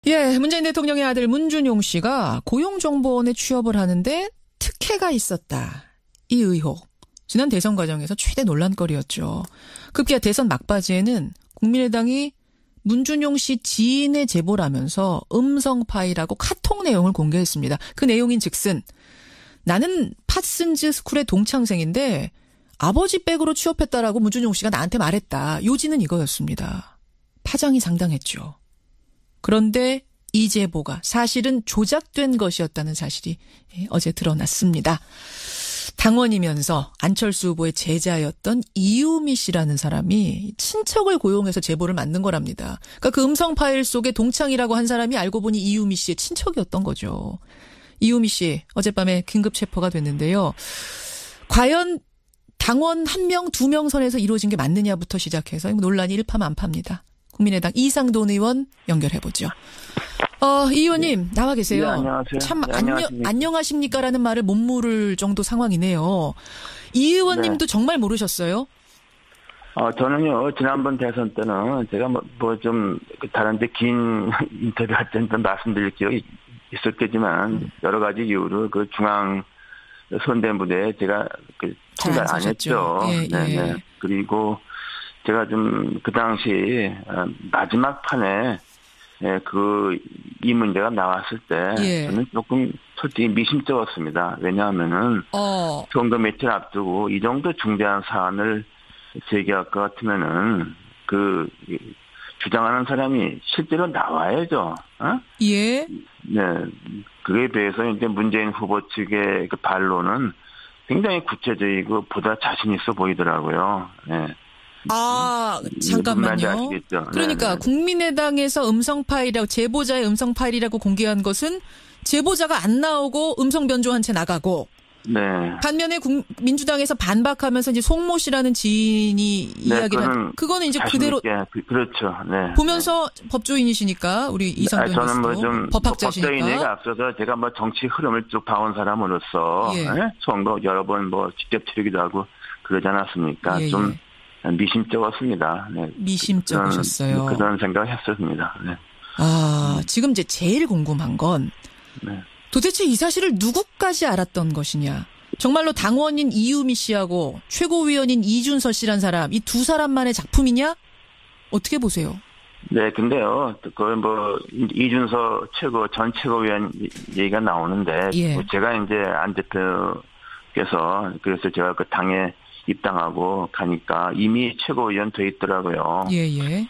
예, 문재인 대통령의 아들 문준용 씨가 고용정보원에 취업을 하는데 특혜가 있었다. 이 의혹. 지난 대선 과정에서 최대 논란거리였죠. 급기야 대선 막바지에는 국민의당이 문준용 씨 지인의 제보를 하면서 음성 파일하고 카톡 내용을 공개했습니다. 그 내용인 즉슨 나는 파슨즈 스쿨의 동창생인데 아버지 백으로 취업했다라고 문준용 씨가 나한테 말했다. 요지는 이거였습니다. 파장이 상당했죠. 그런데 이 제보가 사실은 조작된 것이었다는 사실이 어제 드러났습니다. 당원이면서 안철수 후보의 제자였던 이유미 씨라는 사람이 친척을 고용해서 제보를 만든 거랍니다. 그러니까 그 음성 파일 속에 동창이라고 한 사람이 알고 보니 이유미 씨의 친척이었던 거죠. 이유미 씨 어젯밤에 긴급 체포가 됐는데요. 과연 당원 1명, 2명 선에서 이루어진 게 맞느냐부터 시작해서 논란이 일파만파입니다. 국민의당 이상돈 의원 연결해보죠. 이 의원님 나와 계세요. 네, 안녕하세요. 참 네, 안녕하십니까라는 말을 못 물을 정도 상황이네요. 이 의원님도 네. 정말 모르셨어요? 저는요 지난번 대선 때는 제가 좀 다른데 긴 인터뷰 할 때는 말씀드릴 기억이 있었겠지만 여러 가지 이유로 그 중앙 선대무대에 제가 참가를 안 했죠. 예, 네네. 예. 그리고 제가 좀 그 당시 마지막 판에 이 문제가 나왔을 때 예. 저는 조금 솔직히 미심쩍었습니다. 왜냐하면은 선거 며칠 앞두고 이 정도 중대한 사안을 제기할 것 같으면은 주장하는 사람이 실제로 나와야죠. 예. 네. 그에 비해서 이제 문재인 후보 측의 그 반론은 굉장히 구체적이고 보다 자신 있어 보이더라고요. 네. 잠깐만요. 그러니까 네네. 국민의당에서 음성 파일이라고 제보자의 음성 파일이라고 공개한 것은 제보자가 안 나오고 음성 변조한 채 나가고 네. 반면에 민주당에서 반박하면서 이제 송모 씨라는 지인이 이야기를 그거는 이제 그대로 그렇죠. 네. 보면서 법조인이시니까 우리 이상돈 저는 좀 법학자시니까 법조인에게 앞서서 제가 정치 흐름을 쭉 봐온 사람으로서 선거 여러 번 직접 치르기도 하고 그러지 않았습니까? 좀 미심쩍었습니다. 네. 미심쩍으셨어요. 그런 생각을 했었습니다. 네. 지금 이제 제일 궁금한 건 도대체 이 사실을 누구까지 알았던 것이냐. 정말로 당원인 이유미 씨하고 최고위원인 이준서 씨란 사람, 이 두 사람만의 작품이냐? 어떻게 보세요? 네, 근데요, 이준서 전 최고위원 얘기가 나오는데, 제가 이제 안 대표께서, 그래서 제가 그 당에 입당하고 가니까 이미 최고위원 돼 있더라고요. 예.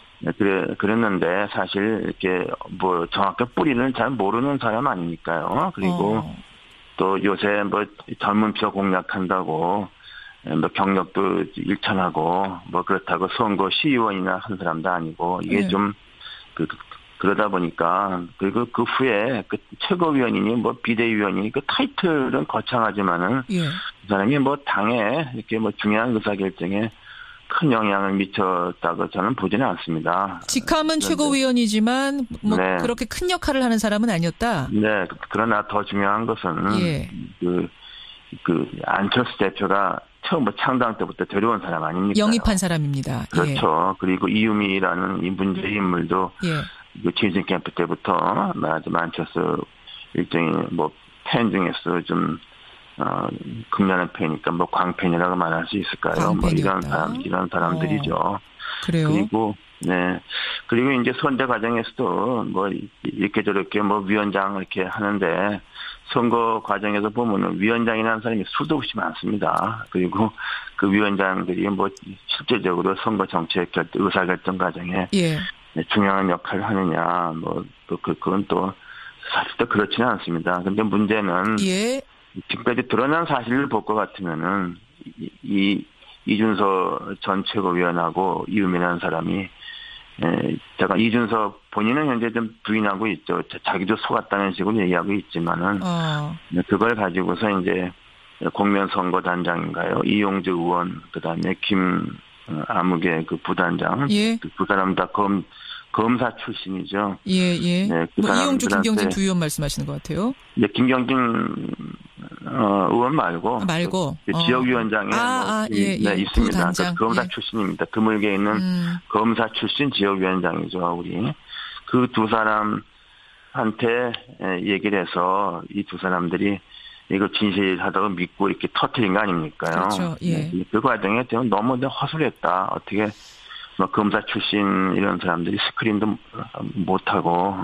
그랬는데 사실 이렇게 정확한 뿌리는 잘 모르는 사람 아니니까요. 그리고 또 요새 젊은표 공략한다고 경력도 일천하고 그렇다고 선거 시의원이나 한 사람도 아니고 이게 좀 그러다 보니까 그리고 그 후에 최고위원이니 비대위원이니 그 타이틀은 거창하지만은 그 사람이 당에 이렇게 중요한 의사결정에 큰 영향을 미쳤다고 저는 보지는 않습니다. 직함은 최고위원이지만 그렇게 큰 역할을 하는 사람은 아니었다. 네, 그러나 더 중요한 것은 안철수 대표가 처음 창당 때부터 데려온 사람 아닙니까? 영입한 사람입니다. 그렇죠. 그리고 이유미라는 이 문제의 인물도 최진 캠프 때부터 안철수 일종의 팬 중에서 좀 극렬한 팬이니까 광팬이라고 말할 수 있을까요? 이런 사람들이죠. 그래요. 그리고 이제 선대 과정에서도 이렇게 저렇게 위원장 이렇게 하는데 선거 과정에서 보면은 위원장이라는 사람이 수도 없이 많습니다. 그리고 그 위원장들이 실제적으로 선거 정책 의사결정 과정에 중요한 역할을 하느냐, 그건 또 사실 또 그렇지는 않습니다. 근데 문제는 지금까지 드러난 사실을 볼 것 같으면은 이준서 전 최고위원하고 이유미라는 사람이 제가 이준서 본인은 현재 좀 부인하고 있죠. 자기도 속았다는 식으로 얘기하고 있지만은 그걸 가지고서 이제 공면선거단장인가요? 이용주 의원 그다음에 김아무개 그 부단장 그 두 사람 다 검사 출신이죠. 네, 이용주, 김경진 두 의원 말씀하시는 것 같아요. 네, 김경진 의원 말고 지역위원장에 있습니다. 검사 출신입니다. 드물게 있는 검사 출신 지역위원장이죠. 우리 그 두 사람 검사한테 얘기를 해서 이 두 사람들이 이거 진실하다고 믿고 이렇게 터뜨린 거 아닙니까요? 그렇죠. 예. 그 과정에 너무 허술했다. 어떻게 뭐 검사 출신 이런 사람들이 스크린도 못하고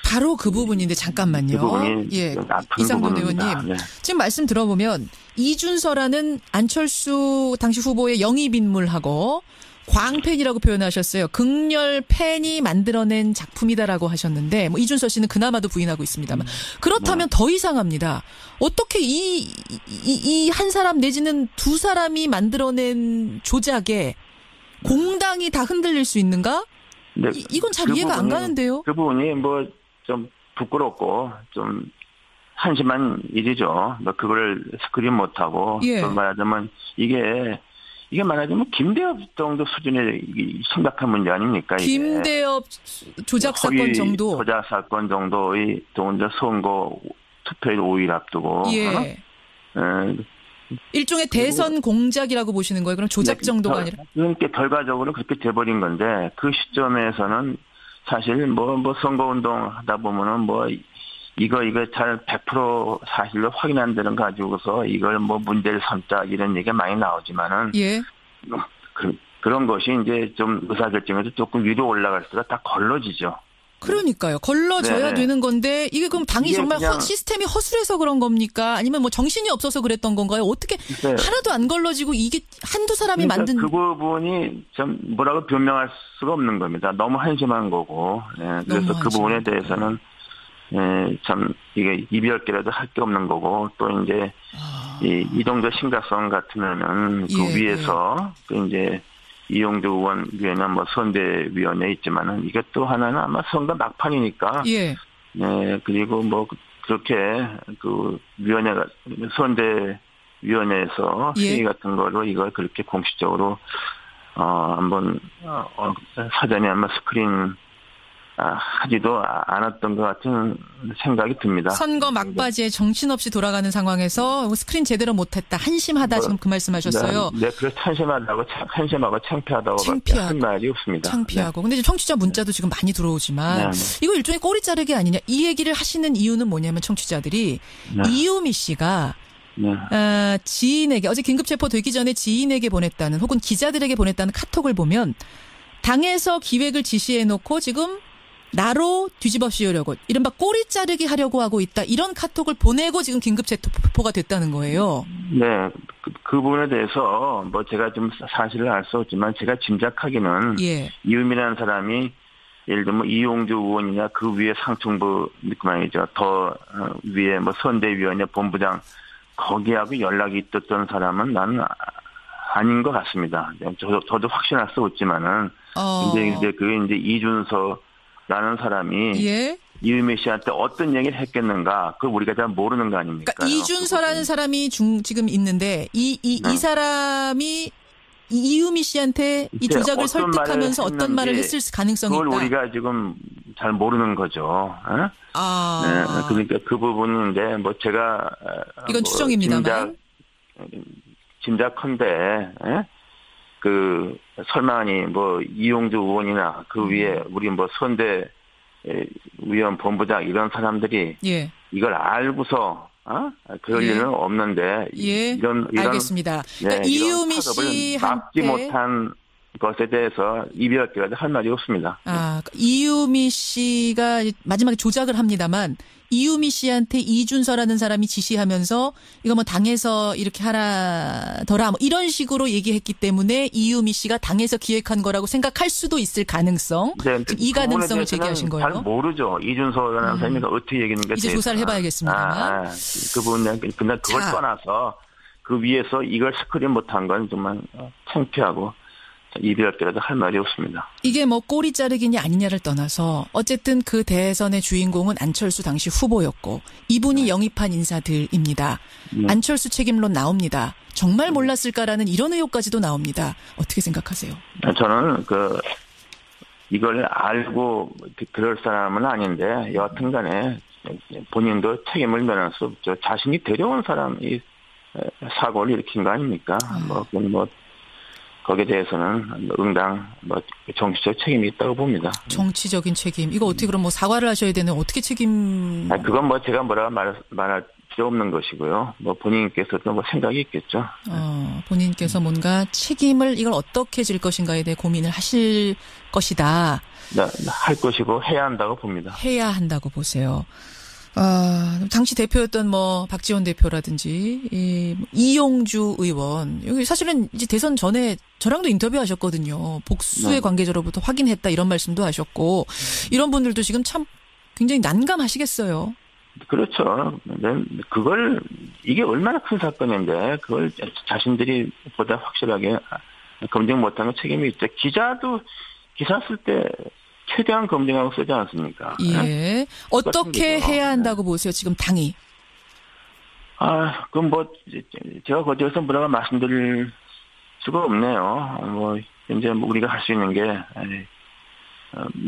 바로 그 부분인데 잠깐만요. 그 부분이 예, 나쁜 이상돈 부분입니다. 의원님. 네. 지금 말씀 들어보면 이준서라는 안철수 당시 후보의 영입 인물하고 광팬이라고 표현하셨어요. 극렬 팬이 만들어낸 작품이다라고 하셨는데 뭐 이준서 씨는 그나마도 부인하고 있습니다만 그렇다면 더 이상합니다. 어떻게 이 한 사람 내지는 두 사람이 만들어낸 조작에 공당이 다 흔들릴 수 있는가? 네, 이건 잘 이해가 안 가는데요. 그 부분이 뭐 좀 부끄럽고 좀 한심한 일이죠. 뭐 그걸 스크린 못하고 예. 또 말하자면 이게 말하자면 김대엽 정도 수준의 심각한 문제 아닙니까? 이게. 김대엽 조작 사건 정도. 조작 사건 정도의 또 이제 선거 투표일 5일 앞두고. 예. 일종의 대선 공작이라고 보시는 거예요? 그럼 조작 정도가 아니라? 그러니까 결과적으로 그렇게 돼버린 건데 그 시점에서는 사실 뭐 선거운동 하다 보면은 뭐 이거 잘 100% 사실로 확인 안 되는 가지고서 이걸 뭐 문제를 삼자 이런 얘기가 많이 나오지만은 예. 그런 것이 이제 좀 의사결정에서 조금 위로 올라갈 수가 다 걸러지죠. 그러니까요. 걸러져야 네. 되는 건데 이게 그럼 당이 정말 시스템이 허술해서 그런 겁니까? 아니면 뭐 정신이 없어서 그랬던 건가요? 어떻게 네. 하나도 안 걸러지고 이게 한두 사람이 만든 그 부분이 좀 뭐라고 변명할 수가 없는 겁니다. 너무 한심한 거고. 네. 그래서 그 부분에 대해서는 참 이게 이별기라도 할 게 없는 거고 또 이제 이 정도 심각성 같으면은 그 예, 위에서 그 이제 이용주 의원 위에는 뭐 선대위원회 있지만은 이게 또 하나는 아마 선거 막판이니까. 예. 네, 그리고 뭐 그렇게 그 위원회가 선대위원회에서 예. 회의 같은 거로 이걸 그렇게 공식적으로 한번 사전에 아마 스크린 하지도 않았던 것 같은 생각이 듭니다. 선거 막바지에 정신없이 돌아가는 상황에서 스크린 제대로 못했다. 한심하다 지금 그 말씀하셨어요. 네, 그래서 한심하고 창피하다고 한 말이 없습니다. 창피하고. 근데 지금 청취자 문자도 지금 많이 들어오지만 이거 일종의 꼬리 자르기 아니냐. 이 얘기를 하시는 이유는 뭐냐면 청취자들이 이유미 씨가 지인에게 어제 긴급체포 되기 전에 지인에게 보냈다는 혹은 기자들에게 보냈다는 카톡을 보면 당에서 기획을 지시해놓고 지금 나로 뒤집어 씌우려고 이른바 꼬리 자르기 하려고 하고 있다. 이런 카톡을 보내고 지금 긴급체포가 됐다는 거예요. 네. 그 부분에 대해서 뭐 제가 좀 사실을 알 수 없지만 제가 짐작하기는 이음이라는 사람이 예를 들면 이용주 의원이나 그 위에 상층부 그만이죠. 더 위에 뭐 선대위원회 본부장 거기하고 연락이 있었던 사람은 나는 아닌 것 같습니다. 저도 확신할 수 없지만은 근데 이제 그게 이제 이준서라는 사람이 이유미 씨한테 어떤 얘기를 했겠는가? 그걸 우리가 잘 모르는 거 아닙니까? 그러니까 이준서라는 사람이 지금 있는데 이 사람이 이유미 씨한테 이 조작을 설득하면서 어떤 말을 했을 가능성이 있다. 그걸 우리가 지금 잘 모르는 거죠. 네, 그러니까 그 부분인데 뭐 제가 이건 추정입니다만 짐작컨대 그 설마니 뭐 이용주 의원이나 그 위에 우리 뭐 선대 위원 본부장 이런 사람들이 이걸 알고서 그럴 일은 없는데 이런 알겠습니다. 그러니까 이유미 씨한테 막지 못한 것에 대해서 이별기라도 할 말이 없습니다. 이유미 씨가 마지막에 조작을 합니다만 이유미 씨한테 이준서라는 사람이 지시하면서 이거 뭐 당에서 이렇게 하라더라 뭐 이런 식으로 얘기했기 때문에 이유미 씨가 당에서 기획한 거라고 생각할 수도 있을 가능성. 이 가능성을 제기하신 거예요. 잘 모르죠. 이준서라는 사람이 어떻게 얘기했는가. 이제 조사를 해봐야겠습니다만. 그 부분은 근데 그걸 떠나서 그 위에서 이걸 스크린 못한 건 정말 창피하고 이별기라도 할 말이 없습니다. 이게 뭐 꼬리 자르기냐 아니냐를 떠나서 어쨌든 그 대선의 주인공은 안철수 당시 후보였고 이분이 영입한 인사들입니다. 안철수 책임론 나옵니다. 정말 몰랐을까라는 이런 의혹까지도 나옵니다. 어떻게 생각하세요? 저는 이걸 알고 그럴 사람은 아닌데 여하튼간에 본인도 책임을 면할 수 없죠. 자신이 데려온 사람이 사고를 일으킨 거 아닙니까? 거기에 대해서는 응당 정치적 책임이 있다고 봅니다. 정치적인 책임. 이거 어떻게 그럼 뭐 사과를 하셔야 되는 어떻게 책임? 그건 제가 뭐라 말할 필요 없는 것이고요. 본인께서도 생각이 있겠죠. 본인께서 뭔가 책임을 이걸 어떻게 질 것인가에 대해 고민을 하실 것이다. 네, 할 것이고 해야 한다고 봅니다. 해야 한다고 보세요. 당시 대표였던 박지원 대표라든지 이용주 의원 여기 사실은 이제 대선 전에 저랑도 인터뷰하셨거든요. 복수의 관계자로부터 확인했다 이런 말씀도 하셨고 이런 분들도 지금 참 굉장히 난감하시겠어요. 그렇죠. 이게 얼마나 큰 사건인데 그걸 자신들이 보다 확실하게 검증 못하는 책임이 있죠. 기자도 기사 쓸 때 최대한 검증하고 쓰지 않습니까? 예. 네? 어떻게 해야 한다고 보세요, 지금 당이? 그럼 제가 거기에서 뭐라고 말씀드릴 수가 없네요. 이제 우리가 할 수 있는 게,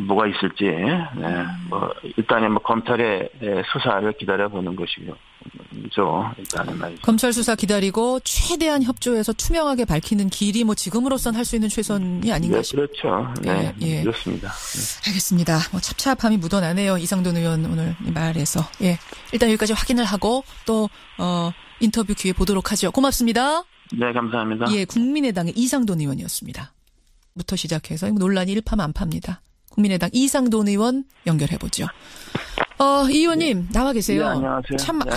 뭐가 있을지, 일단은 검찰의 수사를 기다려보는 것이죠. 일단은 말이죠. 검찰 수사 기다리고 최대한 협조해서 투명하게 밝히는 길이 지금으로선 할 수 있는 최선이 아닌가 싶어요. 그렇죠. 네. 그렇습니다. 알겠습니다. 찹찹함이 묻어나네요. 이상돈 의원 오늘 이 말에서. 예. 일단 여기까지 확인을 하고 또, 인터뷰 기회 보도록 하죠. 고맙습니다. 네, 감사합니다. 예, 국민의당의 이상돈 의원이었습니다. 부터 시작해서 논란이 일파만파입니다. 국민의당 이상돈 의원 연결해보죠. 이 의원님 나와 계세요. 네, 안녕하세요. 참 네,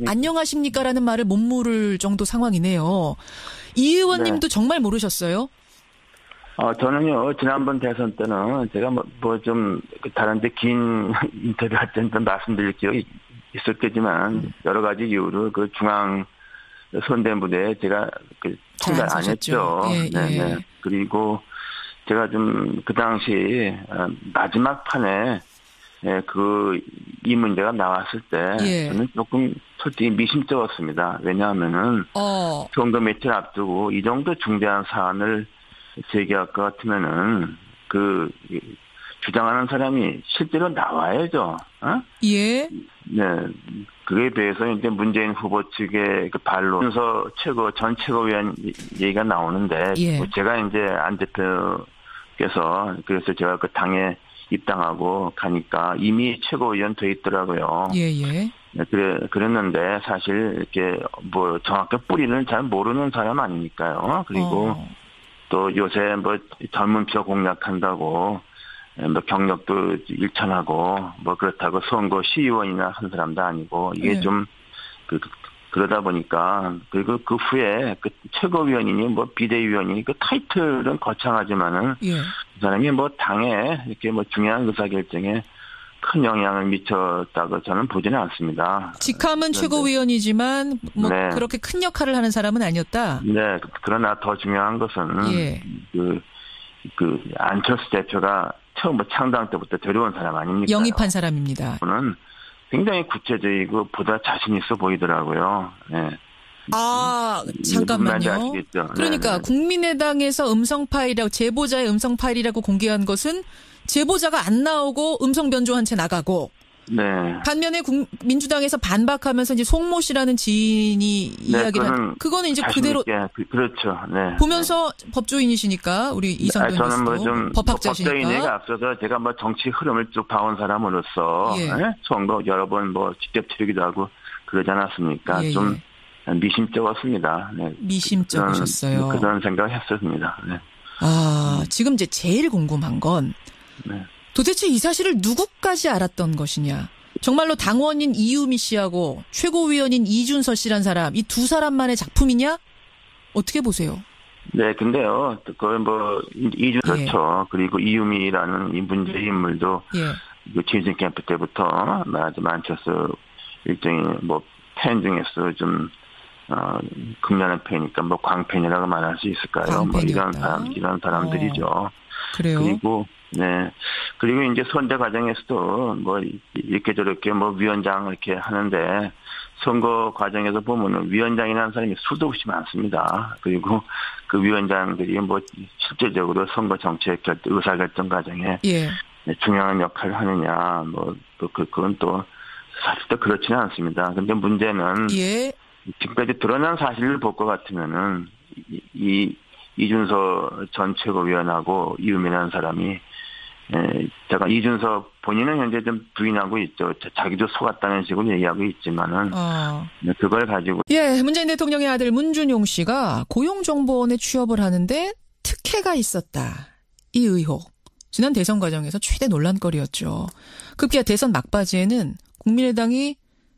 안녕하십니까라는 말을 못 물을 정도 상황이네요. 이 의원님도 정말 모르셨어요? 저는요 지난번 대선 때는 제가 좀 다른데 긴 인터뷰 할 때는 말씀드릴 기억이 있었겠지만 여러 가지 이유로 그 중앙 선대무대에 제가 참가를 안 했죠. 네. 그리고 제가 좀 그 당시 마지막 판에 이 문제가 나왔을 때 저는 조금 솔직히 미심쩍었습니다. 왜냐하면은 선거 며칠 앞두고 이 정도 중대한 사안을 제기할 것 같으면은 주장하는 사람이 실제로 나와야죠. 예. 네. 그에 비해서 이제 문재인 후보 측의 반론, 전 최고위원 얘기가 나오는데, 제가 이제 안 대표께서, 그래서 제가 당에 입당하고 가니까 이미 최고위원 돼 있더라고요. 예. 네, 그랬는데, 사실, 이렇게, 정확히 뿌리는 잘 모르는 사람 아니니까요. 그리고 또 요새 젊은 표 공략한다고, 경력도 일천하고, 그렇다고 선거 시의원이나 한 사람도 아니고, 이게 좀, 그러다 보니까, 그리고 그 후에 최고위원이니 비대위원이니 타이틀은 거창하지만은, 그 사람이 당에 이렇게 중요한 의사결정에 큰 영향을 미쳤다고 저는 보지는 않습니다. 직함은 최고위원이지만, 그렇게 큰 역할을 하는 사람은 아니었다? 네, 그러나 더 중요한 것은, 안철수 대표가 처음 창당 때부터 데려온 사람 아닙니까? 영입한 사람입니다. 저는 굉장히 구체적이고 보다 자신 있어 보이더라고요. 네. 잠깐만요. 그러니까 네네. 국민의당에서 음성 파일이라고 제보자의 음성 파일이라고 공개한 것은 제보자가 안 나오고 음성 변조한 채 나가고 네. 반면에 민주당에서 반박하면서 이제 송모 씨라는 지인이 이야기를 한 그거는 이제 그대로 그렇죠. 네. 보면서 법조인이시니까 우리 이상돈 저는 법학자시니까 법조인에게 앞서서 제가 정치 흐름을 쭉 봐온 사람으로서 선거 여러 번 직접 치르기도 하고 그러지 않았습니까? 좀 미심쩍었습니다. 네. 미심쩍으셨어요. 그런 생각을 했었습니다. 네. 지금 이제 제일 궁금한 건 도대체 이 사실을 누구까지 알았던 것이냐. 정말로 당원인 이유미 씨하고 최고위원인 이준서 씨란 사람, 이 두 사람만의 작품이냐? 어떻게 보세요? 네, 근데요, 그렇죠. 그리고 이유미라는 이 문제의 인물도 재진 캠프 때부터 안철수 일종의 팬 중에서 좀 극렬한 팬이니까 광팬이라고 말할 수 있을까요? 이런 사람들이죠. 그래요? 그리고 이제 선대 과정에서도 이렇게 저렇게 위원장 이렇게 하는데 선거 과정에서 보면은 위원장이라는 사람이 수도 없이 많습니다. 그리고 그 위원장들이 실제적으로 선거 정책 의사결정 과정에 중요한 역할을 하느냐, 그건 또 사실 또 그렇지는 않습니다. 근데 문제는 지금까지 드러난 사실을 볼 것 같으면은 이 이준서 전 최고위원하고 이유민이라는 사람이 잠깐 이준서 본인은 현재 좀 부인하고 있죠. 자기도 속았다는 식으로 얘기하고 있지만은 그걸 가지고 문재인 대통령의 아들 문준용 씨가 고용정보원에 취업을 하는데 특혜가 있었다. 이 의혹 지난 대선 과정에서 최대 논란거리였죠. 급기야 대선 막바지에는 국민의당이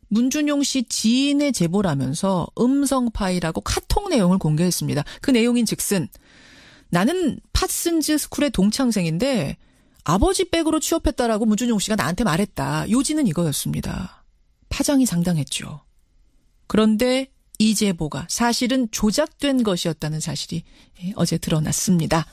문준용 씨 지인의 제보를 하면서 음성 파일하고 카톡 내용을 공개했습니다. 그 내용인 즉슨 나는 파슨즈 스쿨의 동창생인데 아버지 백으로 취업했다라고 문준용 씨가 나한테 말했다. 요지는 이거였습니다. 파장이 상당했죠. 그런데 이 제보가 사실은 조작된 것이었다는 사실이 어제 드러났습니다.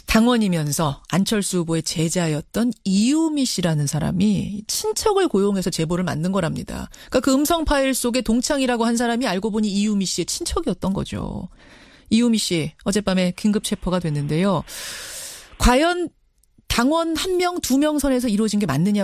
당원이면서 안철수 후보의 제자였던 이유미 씨라는 사람이 친척을 고용해서 제보를 만든 거랍니다. 그러니까 그 음성 파일 속에 동창이라고 한 사람이 알고 보니 이유미 씨의 친척이었던 거죠. 이유미 씨 어젯밤에 긴급 체포가 됐는데요. 과연 당원 1명, 2명 선에서 이루어진 게 맞느냐